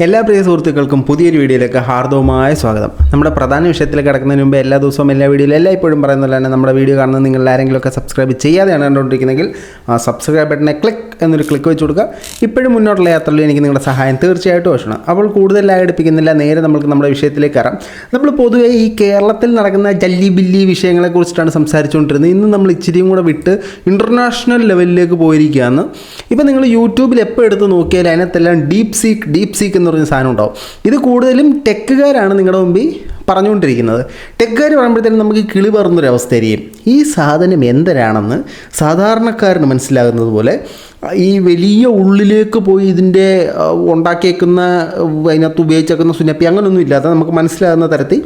എല്ലാ പ്രിയ സുഹൃത്തുക്കൾക്കും പുതിയൊരു വീഡിയോയിലേക്ക് ഹാർദവമായ സ്വാഗതം. നമ്മുടെ പ്രധാന വിഷയത്തിലേക്ക് കിടക്കുന്നതിന് മുമ്പ് എല്ലാ ദിവസവും എല്ലാ വീഡിയോയിലും എല്ലായ്പ്പോഴും പറയുന്നത് തന്നെ നമ്മുടെ വീഡിയോ കാണുന്നത് നിങ്ങൾ ആരെങ്കിലുമൊക്കെ സബ്സ്ക്രൈബ് ചെയ്യാതെയാണ് കണ്ടുകൊണ്ടിരിക്കുന്നതെങ്കിൽ ആ സബ്സ്ക്രൈബ് ബട്ടനെ ക്ലിക്ക് വെച്ച് കൊടുക്കുക. ഇപ്പോഴും മുന്നോട്ടുള്ള യാത്രയിൽ എനിക്ക് നിങ്ങളുടെ സഹായം തീർച്ചയായിട്ടും ആവശ്യമാണ്. അപ്പോൾ കൂടുതൽ അടുപ്പിക്കുന്നില്ല, നേരെ നമുക്ക് നമ്മുടെ വിഷയത്തിലേക്ക് കയറാം. നമ്മൾ പൊതുവേ ഈ കേരളത്തിൽ നടക്കുന്ന ജല്ലി ബില്ലി വിഷയങ്ങളെക്കുറിച്ചിട്ടാണ് സംസാരിച്ചുകൊണ്ടിരുന്നത്. ഇന്ന് നമ്മൾ ഇച്ചിരിയും കൂടെ വിട്ട് ഇൻ്റർനാഷണൽ ലെവലിലേക്ക് പോയിരിക്കുകയാണ്. ഇപ്പോൾ നിങ്ങൾ യൂട്യൂബിൽ എപ്പോൾ എടുത്ത് നോക്കിയാൽ അതിനകത്തെല്ലാം ഡീപ് സീക്ക് എന്ന് പറഞ്ഞ സാധനം ഉണ്ടാവും. ഇത് കൂടുതലും ടെക്കുകാരാണ് നിങ്ങളുടെ മുമ്പിൽ പറഞ്ഞുകൊണ്ടിരിക്കുന്നത്. ടെക്കുകാർ പറയുമ്പോഴത്തേനും നമുക്ക് കിളി പറന്നൊരവസ്ഥയായിരിക്കും. ഈ സാധനം എന്തരാണെന്ന് സാധാരണക്കാരന് മനസ്സിലാകുന്നത് പോലെ ഈ വലിയ ഉള്ളിലേക്ക് പോയി ഇതിൻ്റെ ഉണ്ടാക്കിയേക്കുന്ന അതിനകത്ത് ഉപയോഗിച്ചേക്കുന്ന സുനപ്പി അങ്ങനെയൊന്നും ഇല്ലാതെ നമുക്ക് മനസ്സിലാകുന്ന തരത്തിൽ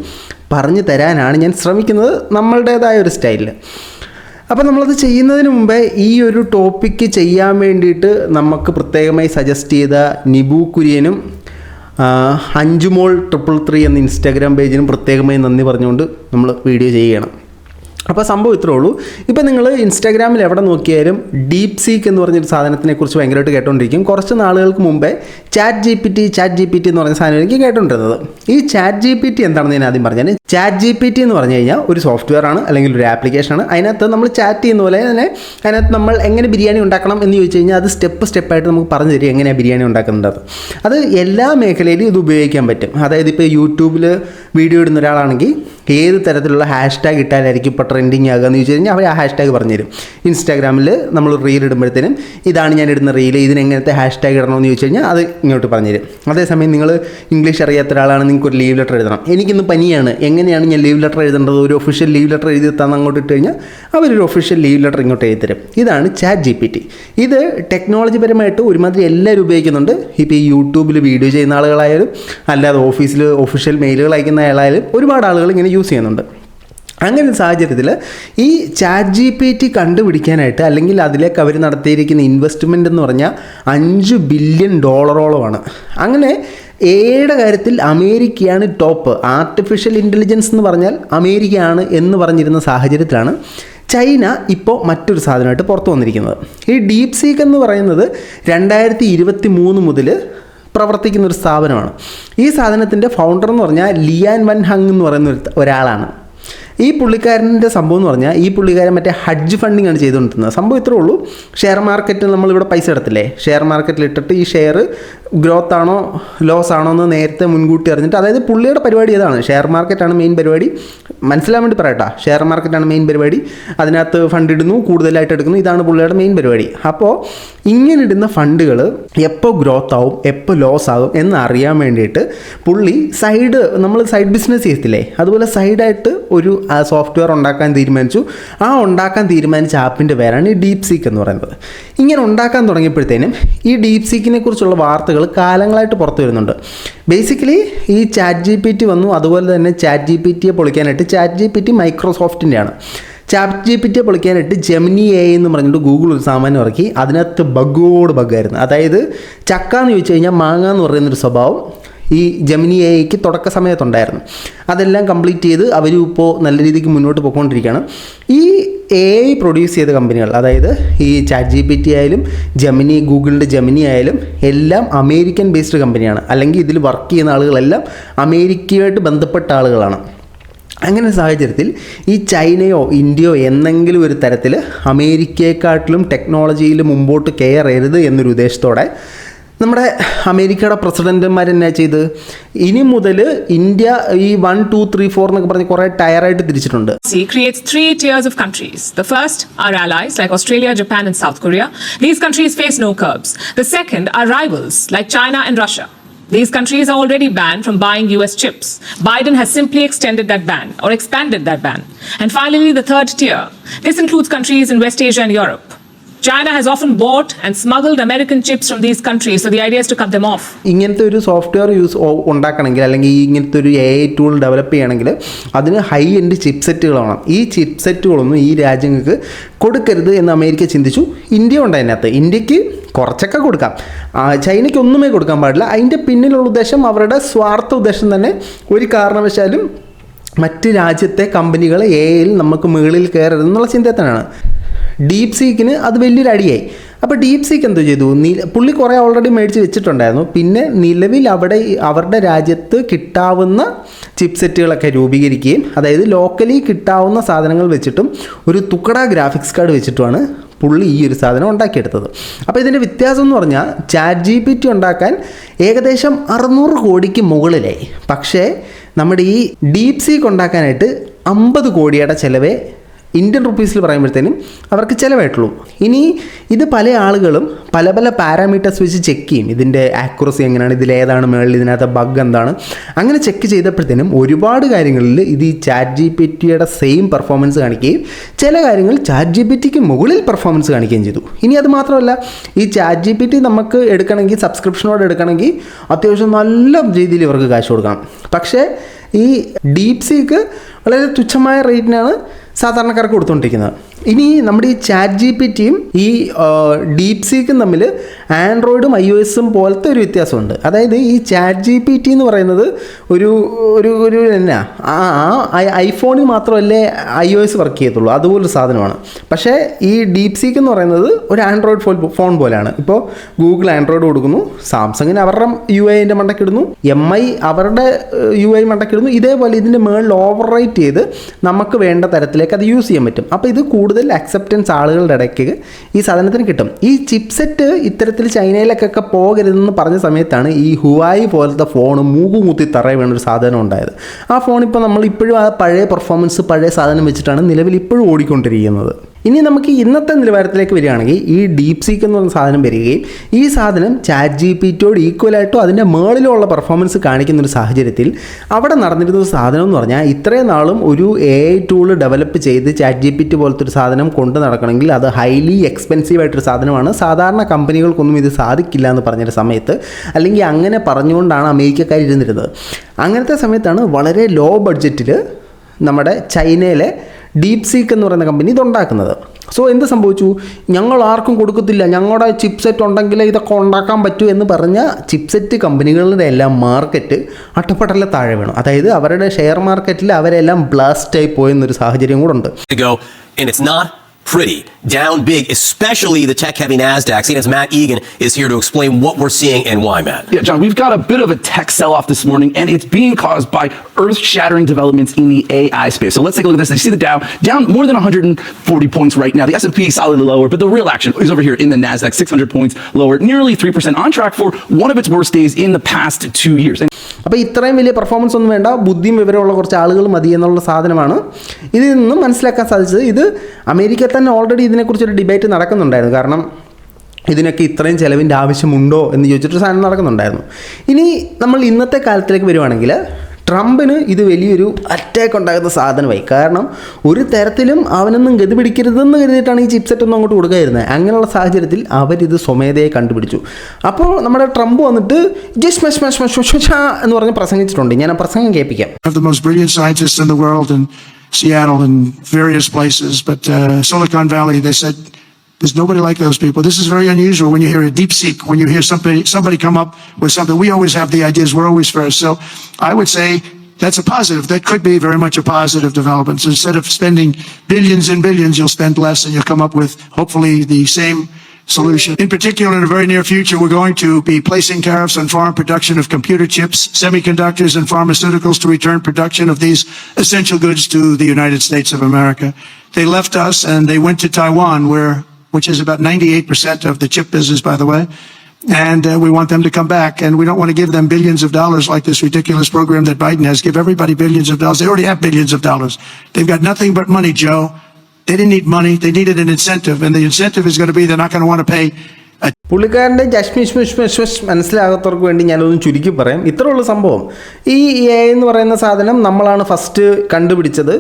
പറഞ്ഞു തരാനാണ് ഞാൻ ശ്രമിക്കുന്നത്, നമ്മളുടേതായ ഒരു സ്റ്റൈലിൽ. അപ്പോൾ നമ്മളത് ചെയ്യുന്നതിന് മുമ്പേ ഈ ഒരു ടോപ്പിക്ക് ചെയ്യാൻ വേണ്ടിയിട്ട് നമുക്ക് പ്രത്യേകമായി സജസ്റ്റ് ചെയ്ത നിബു കുര്യനും അഞ്ചുമോൾ 333 എന്ന ഇൻസ്റ്റാഗ്രാം പേജിനും പ്രത്യേകമായി നന്ദി പറഞ്ഞുകൊണ്ട് നമ്മൾ വീഡിയോ ചെയ്യണം. അപ്പോൾ സംഭവം ഇത്രേ ഉള്ളൂ. ഇപ്പോൾ നിങ്ങൾ ഇൻസ്റ്റാഗ്രാമിൽ എവിടെ നോക്കിയാലും ഡീപ് സീക്ക് എന്ന് പറഞ്ഞൊരു സാധനത്തിനെക്കുറിച്ച് ഭയങ്കരമായിട്ട് കേട്ടുകൊണ്ടിരിക്കും. കുറച്ച് നാളുകൾക്ക് മുമ്പേ ചാറ്റ് ജി പി ടി എന്ന് പറഞ്ഞ സാധനം എനിക്ക് കേട്ടുകൊണ്ടിരുന്നത്. ഈ ചാറ്റ് ജി പി ടി എന്താണെന്ന് ഞാൻ ആദ്യം പറഞ്ഞാൽ, ചാറ്റ് ജി പി ടി എന്ന് പറഞ്ഞു കഴിഞ്ഞാൽ ഒരു സോഫ്റ്റ്വെയർ ആണ്, അല്ലെങ്കിൽ ഒരു ആപ്ലിക്കേഷനാണ്. അതിനകത്ത് നമ്മൾ ചാറ്റ് ചെയ്യുന്ന പോലെ തന്നെ അതിനകത്ത് നമ്മൾ എങ്ങനെ ബിരിയാണി ഉണ്ടാക്കണം എന്ന് ചോദിച്ചു കഴിഞ്ഞാൽ അത് സ്റ്റെപ്പായിട്ട് നമുക്ക് പറഞ്ഞു തരും എങ്ങനെയാണ് ബിരിയാണി ഉണ്ടാക്കുന്നത്. അത് എല്ലാ മേഖലയിലും ഇത് ഉപയോഗിക്കാൻ പറ്റും. അതായത് ഇപ്പോൾ യൂട്യൂബിൽ വീഡിയോ ഇടുന്ന ഒരാളാണെങ്കിൽ ഏത് തരത്തിലുള്ള ഹാഷ്ടാഗ് ഇട്ടാലായിരിക്കും ഇപ്പോൾ ട്രെൻഡിങ് ആകുക എന്ന് ചോദിച്ചു കഴിഞ്ഞാൽ അവർ ആ ഹാഷ്ടാഗ് പറഞ്ഞുതരും. ഇൻസ്റ്റാഗ്രാമിൽ നമ്മൾ റീൽ ഇടുമ്പോഴത്തേനും ഇതാണ് ഞാൻ ഇടുന്ന റീൽ, ഇതിനെങ്ങനത്തെ ഹാഷ്ടാഗ് ഇടണമെന്ന് ചോദിച്ചു കഴിഞ്ഞാൽ അത് ഇങ്ങോട്ട് പറഞ്ഞുതരും. അതേസമയം നിങ്ങൾ ഇംഗ്ലീഷ് അറിയാത്ത ഒരാളാണ്, നിങ്ങൾക്ക് ഒരു ലീവ് ലെറ്റർ എഴുതണം. എനിക്കിന്ന് പനിയാണ്, എങ്ങനെയാണ് ഞാൻ ലീവ് ലെറ്റർ എഴുതേണ്ടത്, ഒരു ഒഫീഷ്യൽ ലീവ് ലെറ്റർ എഴുതി തന്ന് അങ്ങോട്ട് ഇട്ട് കഴിഞ്ഞാൽ അവരൊരു ഒഫീഷ്യൽ ലീവ് ലെറ്റർ ഇങ്ങോട്ട് എഴുതി തരും. ഇതാണ് ചാറ്റ് ജി പി ടി. ഇത് ടെക്നോളജി പരമായിട്ട് ഒരുമാതിരി എല്ലാവരും ഉപയോഗിക്കുന്നുണ്ട്. ഇപ്പോൾ ഈ യൂട്യൂബിൽ വീഡിയോ ചെയ്യുന്ന ആളുകളായാലും അല്ലാതെ ഓഫീസിൽ ഒഫീഷ്യൽ മെയിലുകൾ അയക്കുന്ന ആളായാലും ഒരുപാട് ആളുകൾ ഇങ്ങനെ യൂസ് ചെയ്യുന്നുണ്ട്. അങ്ങനെ ഒരു സാഹചര്യത്തിൽ ഈ ചാറ്റ് ജി പി ടി കണ്ടുപിടിക്കാനായിട്ട്, അല്ലെങ്കിൽ അതിലേക്ക് അവർ നടത്തിയിരിക്കുന്ന ഇൻവെസ്റ്റ്മെൻ്റ് എന്ന് പറഞ്ഞാൽ $5 ബില്യൺ അങ്ങനെ ഏയുടെ കാര്യത്തിൽ അമേരിക്കയാണ് ടോപ്പ്. ആർട്ടിഫിഷ്യൽ ഇൻ്റലിജൻസ് എന്ന് പറഞ്ഞാൽ അമേരിക്കയാണ് എന്ന് പറഞ്ഞിരുന്ന സാഹചര്യത്തിലാണ് ചൈന ഇപ്പോൾ മറ്റൊരു സാധനമായിട്ട് പുറത്തു വന്നിരിക്കുന്നത്. ഈ ഡീപ് സീക്ക് എന്ന് പറയുന്നത് 2023 മുതൽ പ്രവർത്തിക്കുന്ന ഒരു സ്ഥാപനമാണ്. ഈ സാധനത്തിൻ്റെ ഫൗണ്ടർ എന്ന് പറഞ്ഞാൽ ലിയാൻ വൻ ഹങ് എന്ന് പറയുന്ന ഒരാളാണ്. ഈ പുള്ളിക്കാരൻ്റെ സംഭവം എന്ന് പറഞ്ഞാൽ ഈ പുള്ളിക്കാരൻ മറ്റേ ഹഡ്ജ് ഫണ്ടിങ് ആണ് ചെയ്തുകൊണ്ടിരുന്നത്. സംഭവം ഇത്രേ ഉള്ളൂ. ഷെയർ മാർക്കറ്റിൽ നമ്മളിവിടെ പൈസ ഇടത്തില്ലേ, ഷെയർ മാർക്കറ്റിൽ ഇട്ടിട്ട് ഈ ഷെയർ ഗ്രോത്ത് ആണോ ലോസ് ആണോ എന്ന് നേരത്തെ മുൻകൂട്ടി അറിഞ്ഞിട്ട്, അതായത് പുള്ളിയുടെ പരിപാടി ഏതാണ്, ഷെയർ മാർക്കറ്റാണ് മെയിൻ പരിപാടി. മനസ്സിലാൻ വേണ്ടി പറയട്ടാ, ഷെയർ മാർക്കറ്റാണ് മെയിൻ പരിപാടി. അതിനകത്ത് ഫണ്ട് ഇടുന്നു, കൂടുതലായിട്ട് എടുക്കുന്നു, ഇതാണ് പുള്ളിയുടെ മെയിൻ പരിപാടി. അപ്പോൾ ഇങ്ങനെ ഇടുന്ന ഫണ്ടുകൾ എപ്പോൾ ഗ്രോത്ത് ആവും എപ്പോൾ ലോസ് ആകും എന്നറിയാൻ വേണ്ടിയിട്ട് പുള്ളി നമ്മൾ സൈഡ് ബിസിനസ് ചെയ്യത്തില്ലേ, അതുപോലെ സൈഡായിട്ട് ഒരു സോഫ്റ്റ്വെയർ ഉണ്ടാക്കാൻ തീരുമാനിച്ചു. ഉണ്ടാക്കാൻ തീരുമാനിച്ച ആപ്പിൻ്റെ പേരാണ് ഈ ഡീപ് സീക്ക് എന്ന് പറയുന്നത്. ഇങ്ങനെ ഉണ്ടാക്കാൻ തുടങ്ങിയപ്പോഴത്തേനും ഈ ഡീപ് സീക്കിനെ കുറിച്ചുള്ള വാർത്തകൾ കാലങ്ങളായിട്ട് പുറത്തു വരുന്നുണ്ട്. ബേസിക്കലി ഈ ചാറ്റ് ജി പി ടി വന്നു, അതുപോലെ തന്നെ ചാറ്റ് ജി പി ടിയെ പൊളിക്കാനായിട്ട് ചാറ്റ് ജി പി ടി മൈക്രോസോഫ്റ്റിൻ്റെയാണ്. ചാറ്റ് ജി പി ടിയെ പൊളിക്കാനായിട്ട് ജെമിനി എ എന്ന് പറഞ്ഞിട്ട് ഗൂഗിൾ ഒരു സാമാനം ഇറക്കി. അതിനകത്ത് ബഗ്ഗായിരുന്നു. അതായത് ചക്ക എന്ന് ചോദിച്ചു കഴിഞ്ഞാൽ മാങ്ങ എന്ന് പറയുന്നൊരു സ്വഭാവം ഈ ജെമിനി എയ്ക്ക് തുടക്ക സമയത്തുണ്ടായിരുന്നു. അതെല്ലാം കംപ്ലീറ്റ് ചെയ്ത് അവരും ഇപ്പോൾ നല്ല രീതിക്ക് മുന്നോട്ട് പോയിക്കൊണ്ടിരിക്കുകയാണ്. ഈ AI പ്രൊഡ്യൂസ് ചെയ്ത കമ്പനികൾ, അതായത് ഈ ചാറ്റ് ജി പി ടി ആയാലും ഗൂഗിളിൻ്റെ ജെമിനി ആയാലും എല്ലാം അമേരിക്കൻ ബേസ്ഡ് കമ്പനിയാണ്. അല്ലെങ്കിൽ ഇതിൽ വർക്ക് ചെയ്യുന്ന ആളുകളെല്ലാം അമേരിക്കയുമായിട്ട് ബന്ധപ്പെട്ട ആളുകളാണ്. അങ്ങനെ സാഹചര്യത്തിൽ ഈ ചൈനയോ ഇന്ത്യയോ എന്നെങ്കിലും ഒരു തരത്തിൽ അമേരിക്കയെക്കാട്ടിലും ടെക്നോളജിയിൽ മുമ്പോട്ട് കയറരുത് എന്നൊരു ഉദ്ദേശത്തോടെ നമ്മുടെ അമേരിക്കയുടെ പ്രസിഡന്റുമാരെന്നാ ചെയ്ത് ഇനി മുതൽ ഇന്ത്യ ഈ 1, 2, 3, 4 എന്നൊക്കെ പറഞ്ഞ് കുറേ ടയറായിട്ട് തിരിച്ചിട്ടുണ്ട്. Creates 3 tiers of countries. The first are allies like Australia, Japan and South Korea. These countries face no curbs. The second are rivals like China and Russia. These countries are already banned from buying US chips. Biden has simply extended that ban or expanded that ban. And finally, the third tier. This includes countries in West Asia and Europe. China has often bought and smuggled American chips from these countries, so the idea is to cut them off. ഇങ്ങനത്തെ ഒരു software ഉണ്ടാക്കണമെങ്കിൽ, അല്ലെങ്കിൽ ഇങ്ങനത്തെ ഒരു AI tool develop ചെയ്യണമെങ്കിൽ അതിന് high end ചിപ്സെറ്റുകൾ വേണം. ഈ ചിപ്സെറ്റുകളൊന്നും ഈ രാജ്യങ്ങൾക്ക് കൊടുക്കരുത് എന്ന് അമേരിക്ക ചിന്തിച്ചു. ഇന്ത്യ ഉണ്ട് അതിനകത്ത്. ഇന്ത്യക്ക് കുറച്ചൊക്കെ കൊടുക്കാം, ചൈനയ്ക്ക് ഒന്നുമേ കൊടുക്കാൻ പാടില്ല. അതിൻ്റെ പിന്നിലുള്ള ഉദ്ദേശം, അവരുടെ സ്വാർത്ഥ ഉദ്ദേശം തന്നെ, ഒരു കാരണവശാലും മറ്റ് രാജ്യത്തെ കമ്പനികൾ AIയിൽ നമുക്ക് മുകളിൽ കയറരുതെന്നുള്ള ചിന്തത്തിനാണ്. ഡീപ് സീക്കിന് അത് വലിയൊരു അടിയായി. അപ്പോൾ ഡീപ് സീക്ക് എന്തോ ചെയ്തു, പുള്ളി കുറേ ഓൾറെഡി മേടിച്ച് വെച്ചിട്ടുണ്ടായിരുന്നു. പിന്നെ നിലവിൽ അവരുടെ രാജ്യത്ത് കിട്ടാവുന്ന ചിപ്സെറ്റുകളൊക്കെ രൂപീകരിക്കുകയും, അതായത് ലോക്കലി കിട്ടാവുന്ന സാധനങ്ങൾ വെച്ചിട്ടും ഒരു തുക്കട ഗ്രാഫിക്സ് കാർഡ് വെച്ചിട്ടുമാണ് പുള്ളി ഈ ഒരു സാധനം ഉണ്ടാക്കിയെടുത്തത്. അപ്പോൾ ഇതിൻ്റെ വ്യത്യാസം എന്ന് പറഞ്ഞാൽ ChatGPT ഉണ്ടാക്കാൻ ഏകദേശം 600 കോടിക്ക് മുകളിലായി. പക്ഷേ നമ്മുടെ ഈ ഡീപ് സീക്ക് ഉണ്ടാക്കാനായിട്ട് 50 കോടിയുടെ ചിലവേ ഇന്ത്യൻ റുപ്പീസിൽ പറയുമ്പോഴത്തേനും അവർക്ക് ചിലവായിട്ടുള്ളൂ. ഇനി ഇത് പല ആളുകളും പല പല പാരാമീറ്റേഴ്സ് വെച്ച് ചെക്ക് ചെയ്യും, ഇതിൻ്റെ ആക്യുറസി എങ്ങനെയാണ്, ഇതിലേതാണ് മേളിൽ, ഇതിനകത്ത് ബഗ് എന്താണ്, അങ്ങനെ ചെക്ക് ചെയ്തപ്പോഴത്തേനും ഒരുപാട് കാര്യങ്ങളിൽ ഇത് ഈ ChatGPTയുടെ സെയിം പെർഫോമൻസ് കാണിക്കുകയും ചില കാര്യങ്ങൾ ChatGPTക്ക് മുകളിൽ പെർഫോമൻസ് കാണിക്കുകയും ചെയ്തു. ഇനി അത് മാത്രമല്ല, ഈ ChatGPT നമുക്ക് എടുക്കണമെങ്കിൽ, സബ്സ്ക്രിപ്ഷനോട് എടുക്കണമെങ്കിൽ അത്യാവശ്യം നല്ല രീതിയിൽ ഇവർക്ക് കാശ് കൊടുക്കണം. പക്ഷേ ഈ ഡീപ് സീക്ക് വളരെ തുച്ഛമായ റേറ്റിനാണ് സാധാരണക്കാർക്ക് കൊടുത്തുകൊണ്ടിരിക്കുന്നത്. ഇനി നമ്മുടെ ഈ ChatGPTയും ഈ ഡീപ് സീക്കും തമ്മിൽ ആൻഡ്രോയിഡും iOSും പോലത്തെ ഒരു വ്യത്യാസമുണ്ട്. അതായത് ഈ ChatGPT എന്ന് പറയുന്നത് ഒരു എന്നാ ഐഫോണിൽ മാത്രമല്ലേ iOS വർക്ക് ചെയ്യത്തുള്ളൂ, അതുപോലൊരു സാധനമാണ്. പക്ഷേ ഈ ഡീപ് സീക്ക് എന്ന് പറയുന്നത് ഒരു ആൻഡ്രോയിഡ് ഫോൺ പോലെയാണ്. ഇപ്പോൾ ഗൂഗിൾ ആൻഡ്രോയിഡ് കൊടുക്കുന്നു, സാംസങ്ങിന് അവരുടെ UI മണ്ടക്കിടുന്നു, MI അവരുടെ UI മണ്ടക്കിടുന്നു. ഇതേപോലെ ഇതിൻ്റെ മേളിൽ ഓവർ റൈറ്റ് ചെയ്ത് നമുക്ക് വേണ്ട തരത്തിലേക്ക് അത് യൂസ് ചെയ്യാൻ പറ്റും. അപ്പോൾ ഇത് കൂടുതൽ അക്സെപ്റ്റൻസ് ആളുകളുടെ ഇടയ്ക്ക് ഈ സാധനത്തിന് കിട്ടും. ഈ ചിപ്സെറ്റ് ഇത്തരത്തിൽ ചൈനയിലേക്കൊക്കെ പോകരുതെന്ന് പറഞ്ഞ സമയത്താണ് ഈ ഹുവായി പോലത്തെ ഫോൺ മൂക്കുമുത്തി തറയെ വേണൊരു സാധനം ഉണ്ടായത്. ആ ഫോൺ ഇപ്പോൾ നമ്മൾ ഇപ്പോഴും ആ പഴയ പെർഫോമൻസ്, പഴയ സാധനം വെച്ചിട്ടാണ് നിലവിൽ ഇപ്പോഴും ഓടിക്കൊണ്ടിരിക്കുന്നത്. ഇനി നമുക്ക് ഇന്നത്തെ നിലവാരത്തിലേക്ക് വരികയാണെങ്കിൽ ഈ ഡീപ് സീക്ക് എന്ന് പറഞ്ഞ സാധനം വരികയും ഈ സാധനം ChatGPTയോട് ഈക്വലായിട്ടോ അതിൻ്റെ മേളിലുള്ള പെർഫോമൻസ് കാണിക്കുന്നൊരു സാഹചര്യത്തിൽ അവിടെ നടന്നിരുന്ന ഒരു സാധനം എന്ന് പറഞ്ഞാൽ, ഇത്രയും നാളും ഒരു AI ടൂൾ ഡെവലപ്പ് ചെയ്ത് ChatGPT പോലത്തെ ഒരു സാധനം കൊണ്ട് നടക്കണമെങ്കിൽ അത് ഹൈലി എക്സ്പെൻസീവ് ആയിട്ടൊരു സാധനമാണ്, സാധാരണ കമ്പനികൾക്കൊന്നും ഇത് സാധിക്കില്ല എന്ന് പറഞ്ഞൊരു സമയത്ത്, അല്ലെങ്കിൽ അങ്ങനെ പറഞ്ഞുകൊണ്ടാണ് അമേരിക്കക്കാർ ഇരുന്നിരുന്നത്. അങ്ങനത്തെ സമയത്താണ് വളരെ ലോ ബഡ്ജറ്റിൽ നമ്മുടെ ചൈനയിലെ ഡീപ് സീക്ക് എന്ന് പറയുന്ന കമ്പനി ഇതുണ്ടാക്കുന്നത്. സോ എന്ത് സംഭവിച്ചു, ഞങ്ങൾ ആർക്കും കൊടുക്കത്തില്ല, ഞങ്ങളുടെ ചിപ്സെറ്റ് ഉണ്ടെങ്കിലേ ഇതൊക്കെ ഉണ്ടാക്കാൻ പറ്റൂ എന്ന് പറഞ്ഞ ചിപ്സെറ്റ് കമ്പനികളുടെ എല്ലാം മാർക്കറ്റ് അട്ടപ്പട്ടല താഴെ വീണു. അതായത് അവരുടെ ഷെയർ മാർക്കറ്റിൽ അവരെല്ലാം ബ്ലാസ്റ്റായി പോയെന്നൊരു സാഹചര്യം കൂടെ ഉണ്ട്. Pretty down big, especially the tech-heavy Nasdaq. CNN's Matt Egan is here to explain what we're seeing and why, Matt. Yeah, John, we've got a bit of a tech sell-off this morning, and it's being caused by earth-shattering developments in the AI space. So let's take a look at this. You see the Dow down more than 140 points right now. The S&P solidly lower, but the real action is over here in the Nasdaq, 600 points lower, nearly 3% on track for one of its worst days in the past 2 years. അപ്പോൾ ഇത്രയും വലിയ performance ഒന്നും വേണ്ട, ബുദ്ധിയും വിവരമുള്ള കുറച്ച് ആളുകൾ മതി എന്നുള്ള സാധനമാണ് ഇതിൽ നിന്നും മനസ്സിലാക്കാൻ സാധിച്ചത്. ഇത് അമേരിക്കയിൽ തന്നെ ഓൾറെഡി ഇതിനെക്കുറിച്ചൊരു ഡിബേറ്റ് നടക്കുന്നുണ്ടായിരുന്നു. കാരണം ഇതിനൊക്കെ ഇത്രയും ചിലവിൻ്റെ ആവശ്യമുണ്ടോ എന്ന് ചോദിച്ചിട്ടൊരു സാധനം നടക്കുന്നുണ്ടായിരുന്നു. ഇനി നമ്മൾ ഇന്നത്തെ കാലത്തിലേക്ക് വരുവാണെങ്കിൽ ട്രംപിന് ഇത് വലിയൊരു അറ്റാക്ക് ഉണ്ടാകുന്ന സാധനമായി. കാരണം ഒരു തരത്തിലും അവനൊന്നും ഗതി പിടിക്കരുതെന്ന് കരുതിയിട്ടാണ് ഈ ചിപ്സെറ്റ് ഒന്നും അങ്ങോട്ട് കൊടുക്കാതിരുന്നത്. അങ്ങനെയുള്ള സാഹചര്യത്തിൽ അവരിത് സ്വമേധയെ കണ്ടുപിടിച്ചു. അപ്പോൾ നമ്മുടെ ട്രംപ് വന്നിട്ട് എന്ന് പറഞ്ഞ് പ്രസംഗിച്ചിട്ടുണ്ട്. ഞാൻ ആ പ്രസംഗം കേൾപ്പിക്കാം. The most brilliant scientists in the world in Seattle and various places, but Silicon Valley, they said, there's nobody like those people. This is very unusual when you hear a deep seek, when you hear somebody come up with something. We always have the ideas. We're always first. So I would say that's a positive. That could be very much a positive development. So instead of spending billions and billions, you'll spend less and you'll come up with hopefully the same solution. In particular, in the very near future, we're going to be placing tariffs on foreign production of computer chips, semiconductors, and pharmaceuticals to return production of these essential goods to the United States of America. They left us and they went to Taiwan, which is about 98% of the chip business, by the way. And we want them to come back. And we don't want to give them billions of dollars like this ridiculous program that Biden has. Give everybody billions of dollars. They already have billions of dollars. They've got nothing but money, Joe. They didn't need money. They needed an incentive. And the incentive is going to be they're not going to want to pay. പുള്ളിക്കാരൻ്റെ മനസ്സിലാകാത്തവർക്ക് വേണ്ടി ഞാനൊന്ന് ചുരുക്കി പറയാം. ഇത്രയുള്ള സംഭവം, ഈ AI എന്ന് പറയുന്ന സാധനം നമ്മളാണ് ഫസ്റ്റ് കണ്ടുപിടിച്ചത്.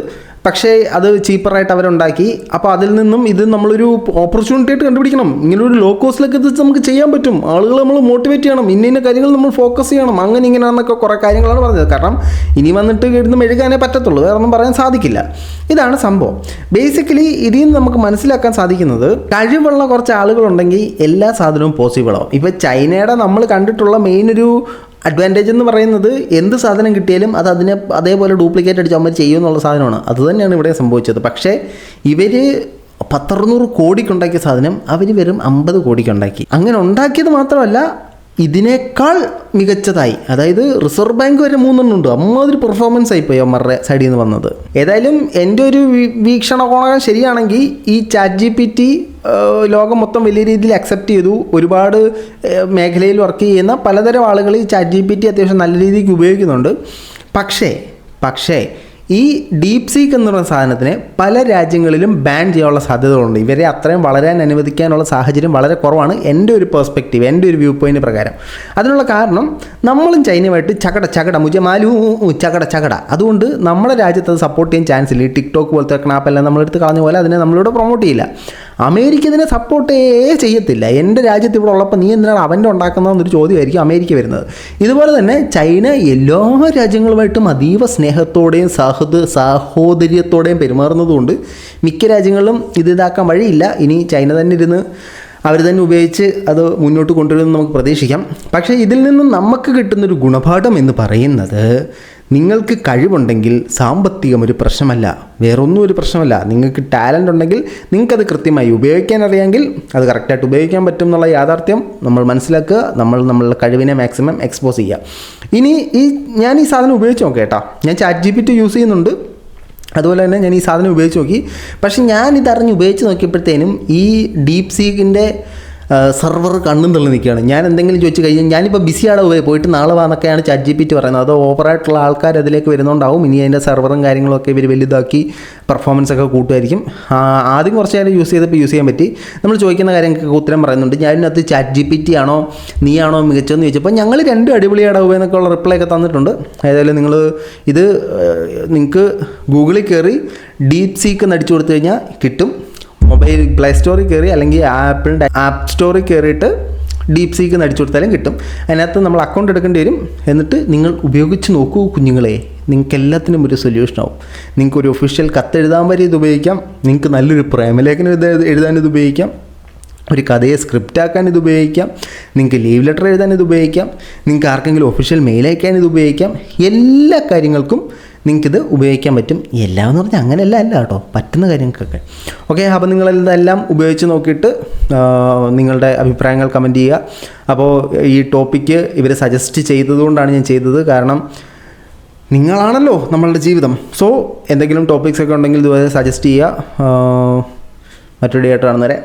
പക്ഷേ അത് ചീപ്പറായിട്ട് അവരുണ്ടാക്കി. അപ്പോൾ അതിൽ നിന്നും ഇത് നമ്മളൊരു ഓപ്പർച്യൂണിറ്റി ആയിട്ട് കണ്ടുപിടിക്കണം. ഇങ്ങനൊരു ലോ കോസ്റ്റിലൊക്കെ ഇത് നമുക്ക് ചെയ്യാൻ പറ്റും. ആളുകൾ നമ്മൾ മോട്ടിവേറ്റ് ചെയ്യണം, ഇന്ന കാര്യങ്ങൾ നമ്മൾ ഫോക്കസ് ചെയ്യണം, അങ്ങനെ ഇങ്ങനെയാണെന്നൊക്കെ കുറേ കാര്യങ്ങളാണ് പറഞ്ഞത്. കാരണം ഇനി വന്നിട്ട് ഇരുന്ന് മെഴുകാനേ പറ്റത്തുള്ളൂ, വേറെ ഒന്നും പറയാൻ സാധിക്കില്ല. ഇതാണ് സംഭവം. ബേസിക്കലി ഇതിൽ നിന്ന് നമുക്ക് മനസ്സിലാക്കാൻ സാധിക്കുന്നത്, കഴിവുള്ള കുറച്ച് ആളുകളുണ്ടെങ്കിൽ എല്ലാ സാധനവും പോസിബിളാവും. ഇപ്പോൾ ചൈനയുടെ നമ്മൾ കണ്ടിട്ടുള്ള മെയിൻ ഒരു അഡ്വാൻറ്റേജ് എന്ന് പറയുന്നത്, എന്ത് സാധനം കിട്ടിയാലും അത് അതേപോലെ ഡ്യൂപ്ലിക്കേറ്റ് അടിച്ച് അവർ ചെയ്യുമെന്നുള്ള സാധനമാണ്. അതുതന്നെയാണ് ഇവിടെ സംഭവിച്ചത്. പക്ഷേ ഇവർ 100-200 കോടിക്കുണ്ടാക്കിയ സാധനം അവർ വെറും 50 കോടിക്കുണ്ടാക്കി. അങ്ങനെ ഉണ്ടാക്കിയത് മാത്രമല്ല, ഇതിനേക്കാൾ മികച്ചതായി, അതായത് റിസർവ് ബാങ്ക് വരെ 3 ഉണ്ട്. അമ്മാതിരി പെർഫോമൻസ് ആയിപ്പോയി അവന്മാരുടെ സൈഡിൽ നിന്ന് വന്നത്. ഏതായാലും എൻ്റെ ഒരു വീക്ഷണകോണം ശരിയാണെങ്കിൽ ഈ ChatGPT ലോകം മൊത്തം വലിയ രീതിയിൽ അക്സെപ്റ്റ് ചെയ്തു. ഒരുപാട് മേഖലയിൽ വർക്ക് ചെയ്യുന്ന പലതരം ആളുകൾ ഈ ChatGPT അത്യാവശ്യം നല്ല രീതിക്ക് ഉപയോഗിക്കുന്നുണ്ട്. പക്ഷേ ഈ ഡീപ് സീക്ക് എന്ന് പറയുന്ന സാധനത്തിനെ പല രാജ്യങ്ങളിലും ബാൻ ചെയ്യാനുള്ള സാധ്യതകളുണ്ട്. ഇവരെ അത്രയും വളരാൻ അനുവദിക്കാനുള്ള സാഹചര്യം വളരെ കുറവാണ്, എൻ്റെ ഒരു പെർസ്പെക്റ്റീവ്, എൻ്റെ ഒരു വ്യൂ പോയിൻ്റ് പ്രകാരം. അതിനുള്ള കാരണം നമ്മളും ചൈനയുമായിട്ട് ചകട മുജമാലു ചകട. അതുകൊണ്ട് നമ്മുടെ രാജ്യത്ത് അത് സപ്പോർട്ട് ചെയ്യാൻ ചാൻസ് ഇല്ല. ഈ ടിക്ടോക്ക് പോലത്തെ ക്നാപ്പെല്ലാം നമ്മളെടുത്ത് കളഞ്ഞ പോലെ അതിനെ നമ്മളിവിടെ പ്രൊമോട്ട് ചെയ്യില്ല. അമേരിക്ക ഇതിനെ സപ്പോർട്ടേ ചെയ്യത്തില്ല. എൻ്റെ രാജ്യത്ത് ഇവിടെ ഉള്ളപ്പോൾ നീ എന്തിനാണ് അവൻ്റെ ഉണ്ടാക്കുന്നതെന്നൊരു ചോദ്യമായിരിക്കും അമേരിക്ക വരുന്നത്. ഇതുപോലെ തന്നെ ചൈന എല്ലാ രാജ്യങ്ങളുമായിട്ടും അതീവ സ്നേഹത്തോടെയും സാഹോദര്യത്തോടെയും പെരുമാറുന്നതുകൊണ്ട് മിക്ക രാജ്യങ്ങളിലും ഇതാക്കാൻ വഴിയില്ല. ഇനി ചൈന തന്നെ ഇരുന്ന് അവർ തന്നെ ഉപയോഗിച്ച് അത് മുന്നോട്ട് കൊണ്ടുവരുമെന്ന് നമുക്ക് പ്രതീക്ഷിക്കാം. പക്ഷേ ഇതിൽ നിന്നും നമുക്ക് കിട്ടുന്നൊരു ഗുണപാഠം എന്ന് പറയുന്നത്, നിങ്ങൾക്ക് കഴിവുണ്ടെങ്കിൽ സാമ്പത്തികം ഒരു പ്രശ്നമല്ല, വേറൊന്നും ഒരു പ്രശ്നമല്ല. നിങ്ങൾക്ക് ടാലൻ്റ് ഉണ്ടെങ്കിൽ നിങ്ങൾക്കത് കൃത്യമായി ഉപയോഗിക്കാൻ അറിയാമെങ്കിൽ അത് കറക്റ്റായിട്ട് ഉപയോഗിക്കാൻ പറ്റും എന്നുള്ള യാഥാർത്ഥ്യം നമ്മൾ മനസ്സിലാക്കുക. നമ്മളുടെ കഴിവിനെ മാക്സിമം എക്സ്പോസ് ചെയ്യുക. ഇനി ഞാൻ ഈ സാധനം ഉപയോഗിച്ച് നോക്കാം കേട്ടോ. ഞാൻ ChatGPT യൂസ് ചെയ്യുന്നുണ്ട്, അതുപോലെ തന്നെ ഞാൻ ഈ സാധനം ഉപയോഗിച്ച് നോക്കി. പക്ഷേ ഞാനിതറിഞ്ഞ് ഉപയോഗിച്ച് നോക്കിയപ്പോഴത്തേനും ഈ ഡീപ് സീക്കിൻ്റെ സെർവർ കണ്ണും തള്ളി നിൽക്കുകയാണ്. ഞാൻ എന്തെങ്കിലും ചോദിച്ചു കഴിഞ്ഞാൽ ഞാനിപ്പോൾ ബിസിയാണ് പോയിട്ട് നാളെ വാന്നൊക്കെയാണ് ChatGPT പറയുന്നത്. അത് ഓവറായിട്ടുള്ള ആൾക്കാർ അതിലേക്ക് വരുന്നുണ്ടാവും. ഇനി അതിൻ്റെ സെർവറും കാര്യങ്ങളൊക്കെ ഇവർ വലുതാക്കി പെർഫോമൻസ് ഒക്കെ കൂട്ടുമായിരിക്കും. ആദ്യം കുറച്ച് നേരം യൂസ് ചെയ്യാൻ പറ്റി. നമ്മൾ ചോദിക്കുന്ന കാര്യങ്ങൾക്ക് ഉത്തരം പറയുന്നുണ്ട്. ഞാനിനകത്ത് ChatGPT ആണോ നീയാണോ മികച്ചതെന്ന് ചോദിച്ചപ്പോൾ ഞങ്ങൾ രണ്ടും അടിപൊളിയാടാ എന്നൊക്കെയുള്ള റിപ്ലൈ ഒക്കെ തന്നിട്ടുണ്ട്. ഏതായാലും നിങ്ങൾക്ക് ഗൂഗിളിൽ കയറി ഡീപ് സീക്ക് എന്ന് അടിച്ചു കൊടുത്തു കഴിഞ്ഞാൽ കിട്ടും. മൊബൈൽ പ്ലേ സ്റ്റോറിൽ കയറി അല്ലെങ്കിൽ ആപ്പിളിൻ്റെ ആപ്പ് സ്റ്റോറിൽ കയറിയിട്ട് ഡീപ് സീക്ക് എന്ന് അടിച്ചു കൊടുത്താലും കിട്ടും. അതിനകത്ത് നമ്മൾ അക്കൗണ്ട് എടുക്കേണ്ടി വരും. എന്നിട്ട് നിങ്ങൾ ഉപയോഗിച്ച് നോക്കൂ കുഞ്ഞുങ്ങളെ, നിങ്ങൾക്ക് എല്ലാത്തിനും ഒരു സൊല്യൂഷനാവും. നിങ്ങൾക്ക് ഒരു ഒഫീഷ്യൽ കത്തെഴുതാൻ വരെ ഇത് ഉപയോഗിക്കാം. നിങ്ങൾക്ക് നല്ലൊരു പ്രേമലേഖനം എഴുതാൻ ഇത് ഉപയോഗിക്കാം. ഒരു കഥയെ സ്ക്രിപ്റ്റാക്കാൻ ഇത് ഉപയോഗിക്കാം. നിങ്ങൾക്ക് ലീവ് ലെറ്റർ എഴുതാൻ ഇത് ഉപയോഗിക്കാം. നിങ്ങൾക്ക് ആർക്കെങ്കിലും ഒഫീഷ്യൽ മെയിൽ അയക്കാൻ ഇത് ഉപയോഗിക്കാം. എല്ലാ കാര്യങ്ങൾക്കും നിങ്ങൾക്കിത് ഉപയോഗിക്കാൻ പറ്റും. എല്ലാം എന്ന് പറഞ്ഞാൽ അങ്ങനെയല്ല കേട്ടോ, പറ്റുന്ന കാര്യങ്ങൾക്കൊക്കെ. ഓക്കെ, അപ്പോൾ നിങ്ങളെല്ലാം ഉപയോഗിച്ച് നോക്കിയിട്ട് നിങ്ങളുടെ അഭിപ്രായങ്ങൾ കമൻറ്റ് ചെയ്യുക. അപ്പോൾ ഈ ടോപ്പിക്ക് ഇവർ സജസ്റ്റ് ചെയ്തതുകൊണ്ടാണ് ഞാൻ ചെയ്തത്. കാരണം നിങ്ങളാണല്ലോ നമ്മളുടെ ജീവിതം. സോ എന്തെങ്കിലും ടോപ്പിക്സൊക്കെ ഉണ്ടെങ്കിൽ ഇതുപോലെ സജസ്റ്റ് ചെയ്യുക. മറ്റൊരു ഡേ ആയിട്ട് കാണുന്നവരെ